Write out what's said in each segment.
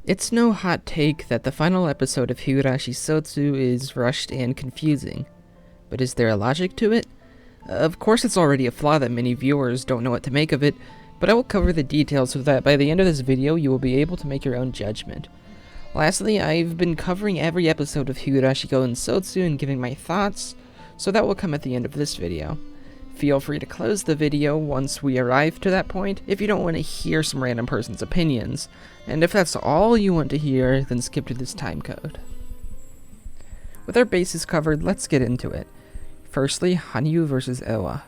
It's no hot take that the final episode of Higurashi Sotsu is rushed and confusing. But is there a logic to it? Of course it's already a flaw that many viewers don't know what to make of it, but I will cover the details so that by the end of this video you will be able to make your own judgment. Lastly, I've been covering every episode of Higurashi Sotsu and giving my thoughts, so that will come at the end of this video. Feel free to close the video once we arrive to that point if you don't want to hear some random person's opinions, and if that's all you want to hear, then skip to this time code. With our bases covered, let's get into it. Firstly, Hanyu versus Owa.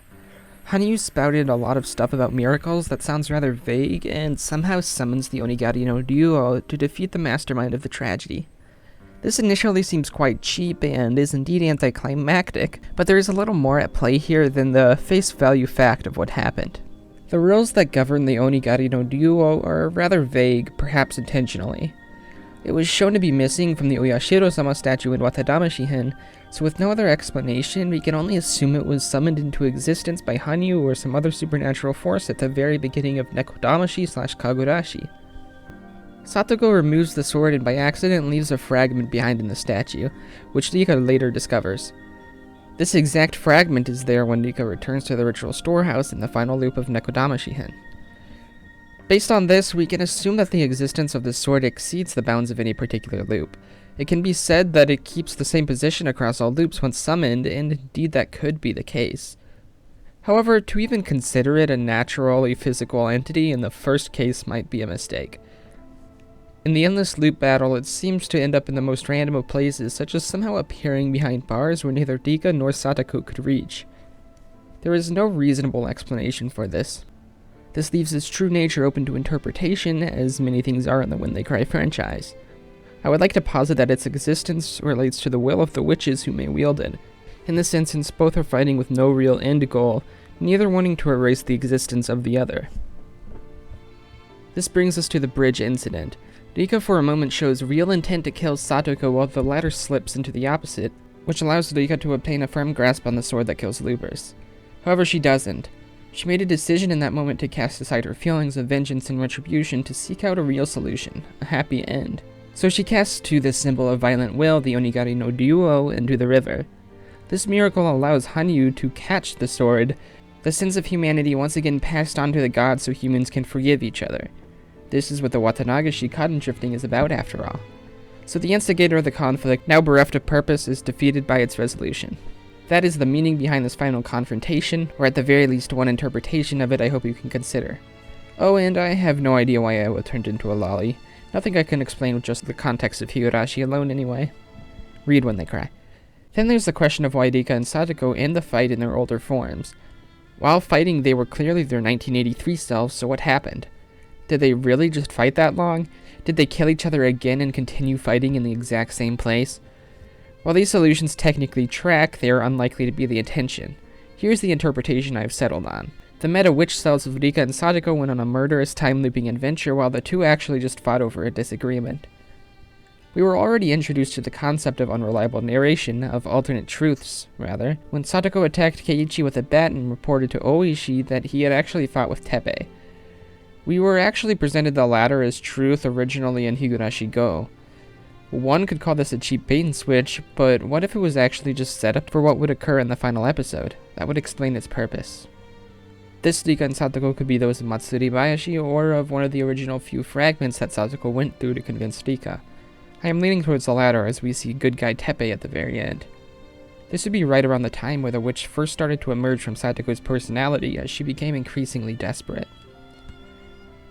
Hanyu spouted a lot of stuff about miracles that sounds rather vague, and somehow summons the Onigari No Duo to defeat the mastermind of the tragedy. This initially seems quite cheap and is indeed anticlimactic, but there is a little more at play here than the face value fact of what happened. The rules that govern the Onigari No Duo are rather vague, perhaps intentionally. It was shown to be missing from the Oyashiro-sama statue in Watadama-shihen, so with no other explanation, we can only assume it was summoned into existence by Hanyu or some other supernatural force at the very beginning of Nekodamashi/Kagurashi. Satoko removes the sword and by accident leaves a fragment behind in the statue, which Rika later discovers. This exact fragment is there when Rika returns to the ritual storehouse in the final loop of Nekodama-shihen. Based on this, we can assume that the existence of this sword exceeds the bounds of any particular loop. It can be said that it keeps the same position across all loops once summoned, and indeed that could be the case. However, to even consider it a naturally physical entity in the first case might be a mistake. In the endless loop battle, it seems to end up in the most random of places, such as somehow appearing behind bars where neither Rika nor Satoko could reach. There is no reasonable explanation for this. This leaves its true nature open to interpretation, as many things are in the When They Cry franchise. I would like to posit that its existence relates to the will of the witches who may wield it. In this instance, both are fighting with no real end goal, neither wanting to erase the existence of the other. This brings us to the bridge incident. Rika for a moment shows real intent to kill Satoko while the latter slips into the opposite, which allows Rika to obtain a firm grasp on the sword that kills Lubers. However, she doesn't. She made a decision in that moment to cast aside her feelings of vengeance and retribution to seek out a real solution, a happy end. So she casts to this symbol of violent will the Onigari No Duo into the river. This miracle allows Hanyu to catch the sword, the sins of humanity once again passed on to the gods so humans can forgive each other. This is what the Watanagashi cotton drifting is about after all. So the instigator of the conflict, now bereft of purpose, is defeated by its resolution. That is the meaning behind this final confrontation, or at the very least one interpretation of it I hope you can consider. Oh, and I have no idea why Owa turned into a lolly. Nothing I can explain with just the context of Higurashi alone anyway. Read When They Cry. Then there's the question of why Rika and Satoko end the fight in their older forms. While fighting, they were clearly their 1983 selves, so what happened? Did they really just fight that long? Did they kill each other again and continue fighting in the exact same place? While these solutions technically track, they are unlikely to be the intention. Here's the interpretation I've settled on. The meta witch selves of Rika and Satoko went on a murderous time-looping adventure while the two actually just fought over a disagreement. We were already introduced to the concept of unreliable narration, of alternate truths, rather, when Satoko attacked Keiichi with a bat and reported to Oishi that he had actually fought with Teppei. We were actually presented the latter as truth originally in Higurashi Go. One could call this a cheap bait and switch, but what if it was actually just set up for what would occur in the final episode? That would explain its purpose. This Rika and Satoko could be those of Matsuri Bayashi or of one of the original few fragments that Satoko went through to convince Rika. I am leaning towards the latter as we see good guy Teppei at the very end. This would be right around the time where the witch first started to emerge from Satoko's personality as she became increasingly desperate.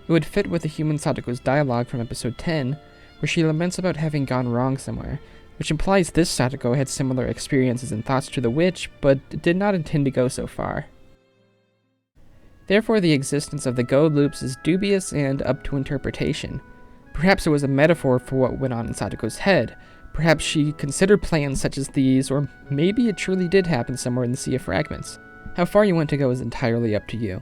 It would fit with the human Satoko's dialogue from episode 10, where she laments about having gone wrong somewhere, which implies this Satoko had similar experiences and thoughts to the witch, but did not intend to go so far. Therefore, the existence of the Go loops is dubious and up to interpretation. Perhaps it was a metaphor for what went on in Satoko's head. Perhaps she considered plans such as these, or maybe it truly did happen somewhere in the Sea of Fragments. How far you want to go is entirely up to you.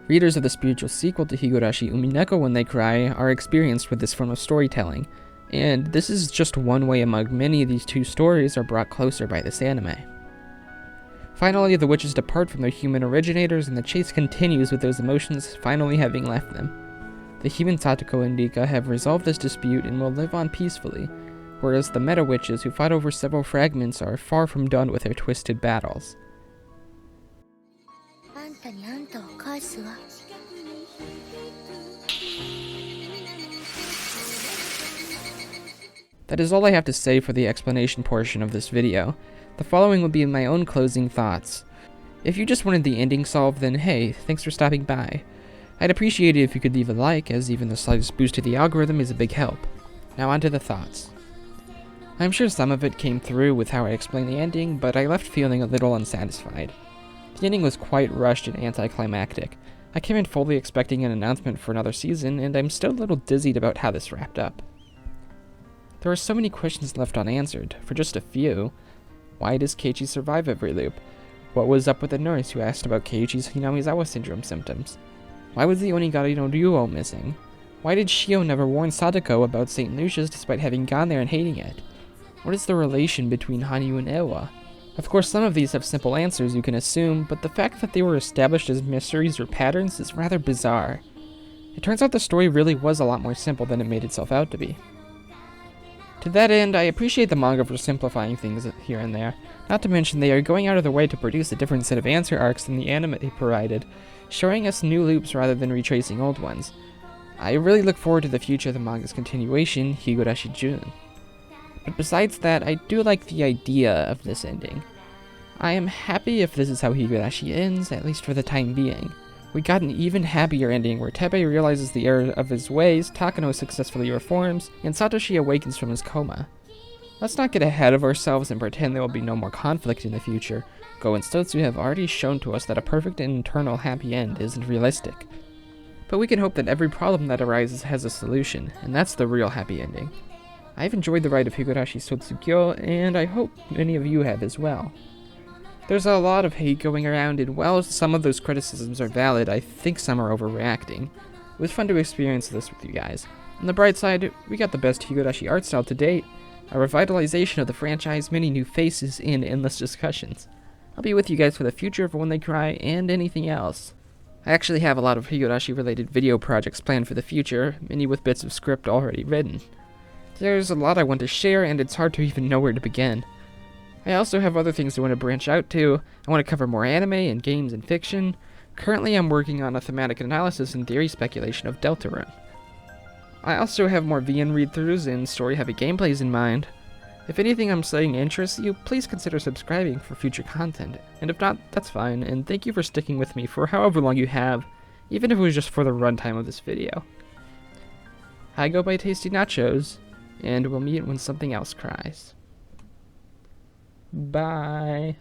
Readers of the spiritual sequel to Higurashi Umineko When They Cry are experienced with this form of storytelling, and this is just one way among many these two stories are brought closer by this anime. Finally, the witches depart from their human originators and the chase continues with those emotions finally having left them. The human Satoko and Rika have resolved this dispute and will live on peacefully, whereas the meta witches who fought over several fragments are far from done with their twisted battles. That is all I have to say for the explanation portion of this video. The following will be my own closing thoughts. If you just wanted the ending solved, then hey, thanks for stopping by. I'd appreciate it if you could leave a like, as even the slightest boost to the algorithm is a big help. Now onto the thoughts. I'm sure some of it came through with how I explained the ending, but I left feeling a little unsatisfied. The ending was quite rushed and anticlimactic. I came in fully expecting an announcement for another season, and I'm still a little dizzied about how this wrapped up. There are so many questions left unanswered. For just a few, why does Keiichi survive every loop? What was up with the nurse who asked about Keiichi's Hinamizawa syndrome symptoms? Why was the Onigari No Duo missing? Why did Shio never warn Sadako about St. Lucia's despite having gone there and hating it? What is the relation between Hanyu and Ewa? Of course, some of these have simple answers you can assume, but the fact that they were established as mysteries or patterns is rather bizarre. It turns out the story really was a lot more simple than it made itself out to be. To that end, I appreciate the manga for simplifying things here and there. Not to mention they are going out of their way to produce a different set of answer arcs than the anime provided, showing us new loops rather than retracing old ones. I really look forward to the future of the manga's continuation, Higurashi Jun. But besides that, I do like the idea of this ending. I am happy if this is how Higurashi ends, at least for the time being. We got an even happier ending where Teppei realizes the error of his ways, Takano successfully reforms, and Satoshi awakens from his coma. Let's not get ahead of ourselves and pretend there will be no more conflict in the future. Go and Sotsu have already shown to us that a perfect and eternal happy end isn't realistic. But we can hope that every problem that arises has a solution, and that's the real happy ending. I've enjoyed the ride of Higurashi Sotsu, and I hope many of you have as well. There's a lot of hate going around, and while some of those criticisms are valid, I think some are overreacting. It was fun to experience this with you guys. On the bright side, we got the best Higurashi art style to date, a revitalization of the franchise, many new faces, and endless discussions. I'll be with you guys for the future of When They Cry and anything else. I actually have a lot of Higurashi-related video projects planned for the future, many with bits of script already written. There's a lot I want to share, and it's hard to even know where to begin. I also have other things I want to branch out to. I want to cover more anime and games and fiction. Currently I'm working on a thematic analysis and theory speculation of Deltarune. I also have more VN read-throughs and story-heavy gameplays in mind. If anything I'm saying interests you, please consider subscribing for future content, and if not, that's fine, and thank you for sticking with me for however long you have, even if it was just for the runtime of this video. I go by Tasty Nachos, and we'll meet when something else cries. Bye.